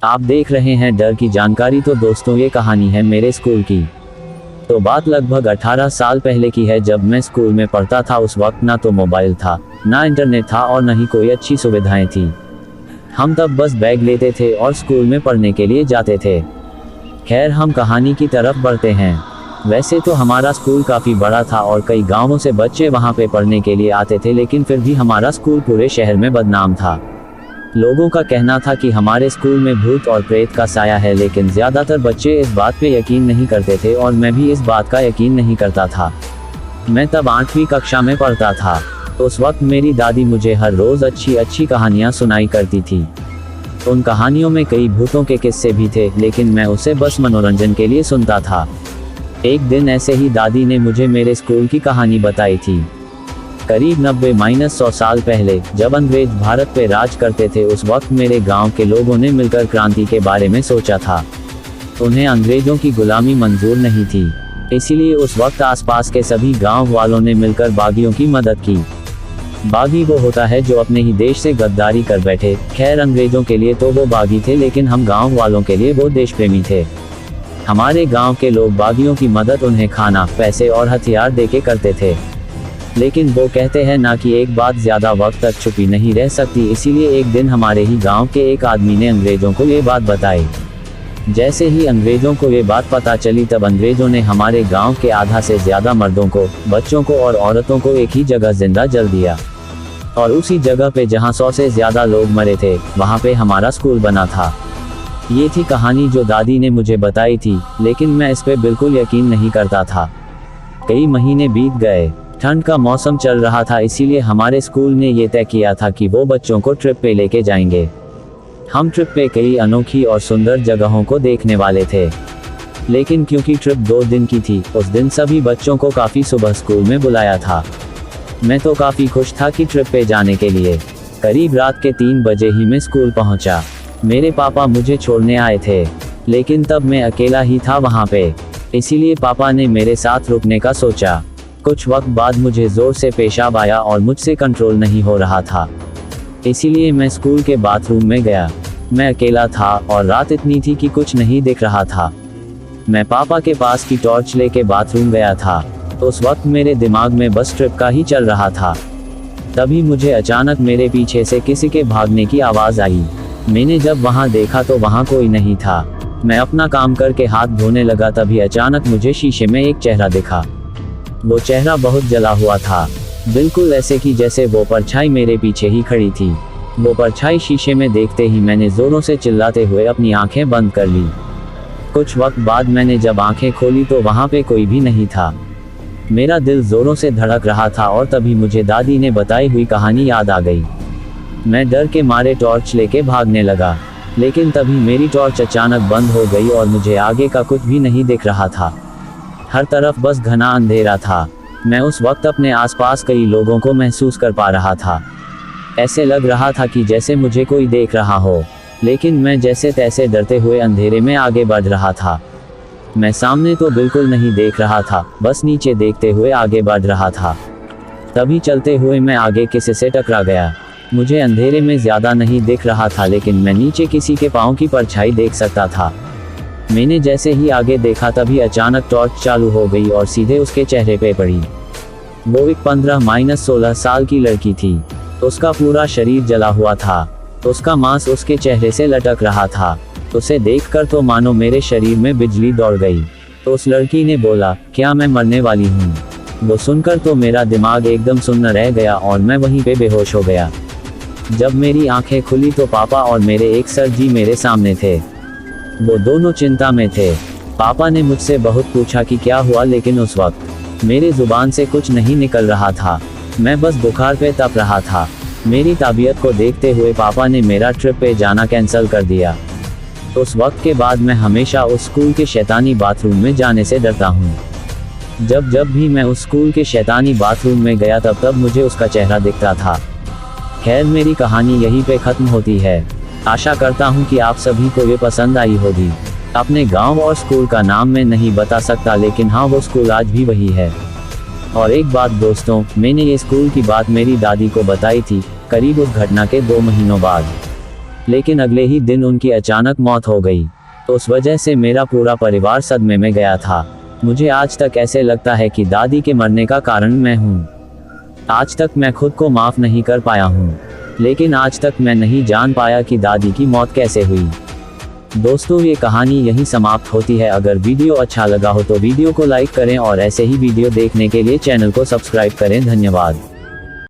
आप देख रहे हैं डर की जानकारी। तो दोस्तों, ये कहानी है मेरे स्कूल की। तो बात लगभग 18 साल पहले की है, जब मैं स्कूल में पढ़ता था। उस वक्त ना तो मोबाइल था, ना इंटरनेट था और न ही कोई अच्छी सुविधाएं थी। हम तब बस बैग लेते थे और स्कूल में पढ़ने के लिए जाते थे। खैर, हम कहानी की तरफ बढ़ते हैं। वैसे तो हमारा स्कूल काफ़ी बड़ा था और कई गांवों से बच्चे वहां पे पढ़ने के लिए आते थे, लेकिन फिर भी हमारा स्कूल पूरे शहर में बदनाम था। लोगों का कहना था कि हमारे स्कूल में भूत और प्रेत का साया है, लेकिन ज़्यादातर बच्चे इस बात पे यकीन नहीं करते थे और मैं भी इस बात का यकीन नहीं करता था। मैं तब 8वीं कक्षा में पढ़ता था। उस वक्त मेरी दादी मुझे हर रोज़ अच्छी अच्छी कहानियाँ सुनाई करती थी। उन कहानियों में कई भूतों के किस्से भी थे, लेकिन मैं उसे बस मनोरंजन के लिए सुनता था। एक दिन ऐसे ही दादी ने मुझे मेरे स्कूल की कहानी बताई थी। करीब 90-100 साल पहले, जब अंग्रेज भारत पे राज करते थे, उस वक्त मेरे गांव के लोगों ने मिलकर क्रांति के बारे में सोचा था। उन्हें अंग्रेजों की गुलामी मंजूर नहीं थी, इसीलिए उस वक्त आसपास के सभी गांव वालों ने मिलकर बागियों की मदद की। बागी वो होता है जो अपने ही देश से गद्दारी कर बैठे। खैर, अंग्रेजों के लिए तो वो बागी थे, लेकिन हम गांव वालों के लिए वो देश प्रेमी थे। हमारे गांव के लोग बागियों की मदद उन्हें खाना, पैसे और हथियार देके करते थे। लेकिन वो कहते हैं ना कि एक बात ज़्यादा वक्त तक छुपी नहीं रह सकती, इसीलिए एक दिन हमारे ही गांव के एक आदमी ने अंग्रेजों को ये बात बताई। जैसे ही अंग्रेजों को ये बात पता चली, तब अंग्रेजों ने हमारे गांव के आधा से ज़्यादा मर्दों को, बच्चों को और औरतों को एक ही जगह जिंदा जल दिया। और उसी जगह पे जहाँ 100 से ज़्यादा लोग मरे थे, वहाँ पे हमारा स्कूल बना था। ये थी कहानी जो दादी ने मुझे बताई थी, लेकिन मैं इस पे बिल्कुल यकीन नहीं करता था। कई महीने बीत गए, ठंड का मौसम चल रहा था, इसीलिए हमारे स्कूल ने ये तय किया था कि वो बच्चों को ट्रिप पे लेके जाएंगे। हम ट्रिप पे कई अनोखी और सुंदर जगहों को देखने वाले थे, लेकिन क्योंकि ट्रिप 2 दिन की थी, उस दिन सभी बच्चों को काफ़ी सुबह स्कूल में बुलाया था। मैं तो काफ़ी खुश था कि ट्रिप पे जाने के लिए। करीब रात के 3 बजे ही मैं स्कूल पहुंचा। मेरे पापा मुझे छोड़ने आए थे, लेकिन तब मैं अकेला ही था वहाँ पे, इसीलिए पापा ने मेरे साथ रुकने का सोचा। कुछ वक्त बाद मुझे ज़ोर से पेशाब आया और मुझसे कंट्रोल नहीं हो रहा था, इसीलिए मैं स्कूल के बाथरूम में गया। मैं अकेला था और रात इतनी थी कि कुछ नहीं दिख रहा था। मैं पापा के पास की टॉर्च लेके बाथरूम गया था। उस वक्त मेरे दिमाग में बस ट्रिप का ही चल रहा था। तभी मुझे अचानक मेरे पीछे से किसी के भागने की आवाज़ आई। मैंने जब वहाँ देखा तो वहाँ कोई नहीं था। मैं अपना काम करके हाथ धोने लगा, तभी अचानक मुझे शीशे में एक चेहरा दिखा। वो चेहरा बहुत जला हुआ था, बिल्कुल ऐसे कि जैसे वो परछाई मेरे पीछे ही खड़ी थी। वो परछाई शीशे में देखते ही मैंने ज़ोरों से चिल्लाते हुए अपनी आंखें बंद कर ली। कुछ वक्त बाद मैंने जब आंखें खोली तो वहाँ पे कोई भी नहीं था। मेरा दिल ज़ोरों से धड़क रहा था और तभी मुझे दादी ने बताई हुई कहानी याद आ गई। मैं डर के मारे टॉर्च लेके भागने लगा, लेकिन तभी मेरी टॉर्च अचानक बंद हो गई और मुझे आगे का कुछ भी नहीं दिख रहा था। हर तरफ बस घना अंधेरा था। मैं उस वक्त अपने आसपास कई लोगों को महसूस कर पा रहा था। ऐसे लग रहा था कि जैसे मुझे कोई देख रहा हो, लेकिन मैं जैसे तैसे डरते हुए अंधेरे में आगे बढ़ रहा था। मैं सामने तो बिल्कुल नहीं देख रहा था, बस नीचे देखते हुए आगे बढ़ रहा था। तभी चलते हुए मैं आगे किसी से टकरा गया। मुझे अंधेरे में ज़्यादा नहीं दिख रहा था, लेकिन मैं नीचे किसी के पाँव की परछाई देख सकता था। मैंने जैसे ही आगे देखा, तभी अचानक टॉर्च चालू हो गई और सीधे उसके चेहरे पे पड़ी। वो एक 15-16 साल की लड़की थी। उसका पूरा शरीर जला हुआ था। उसका मांस उसके चेहरे से लटक रहा था। उसे देखकर तो मानो मेरे शरीर में बिजली दौड़ गई। तो उस लड़की ने बोला, क्या मैं मरने वाली हूँ? वो सुनकर तो मेरा दिमाग एकदम सुन्न रह गया और मैं वहीं पे बेहोश हो गया। जब मेरी आंखें खुली तो पापा और मेरे एक सर जी मेरे सामने थे। वो दोनों चिंता में थे। पापा ने मुझसे बहुत पूछा कि क्या हुआ, लेकिन उस वक्त मेरे जुबान से कुछ नहीं निकल रहा था। मैं बस बुखार पे तप रहा था। मेरी तबीयत को देखते हुए पापा ने मेरा ट्रिप पे जाना कैंसिल कर दिया। उस वक्त के बाद मैं हमेशा उस स्कूल के शैतानी बाथरूम में जाने से डरता हूँ। जब भी मैं उस स्कूल के शैतानी बाथरूम में गया, तब मुझे उसका चेहरा दिखता था। खैर, मेरी कहानी यहीं पे ख़त्म होती है। आशा करता हूँ कि आप सभी को ये पसंद आई होगी। अपने गांव और स्कूल का नाम मैं नहीं बता सकता, लेकिन हाँ, वो स्कूल आज भी वही है। और एक बात दोस्तों, मैंने ये स्कूल की बात मेरी दादी को बताई थी, करीब उस घटना के 2 महीनों बाद। लेकिन अगले ही दिन उनकी अचानक मौत हो गई। उस वजह से मेरा पूरा परिवार सदमे में गया था। मुझे आज तक ऐसे लगता है कि दादी के मरने का कारण मैं हूँ। आज तक मैं खुद को माफ़ नहीं कर पाया हूँ, लेकिन आज तक मैं नहीं जान पाया कि दादी की मौत कैसे हुई। दोस्तों, ये कहानी यहीं समाप्त होती है। अगर वीडियो अच्छा लगा हो तो वीडियो को लाइक करें और ऐसे ही वीडियो देखने के लिए चैनल को सब्सक्राइब करें। धन्यवाद।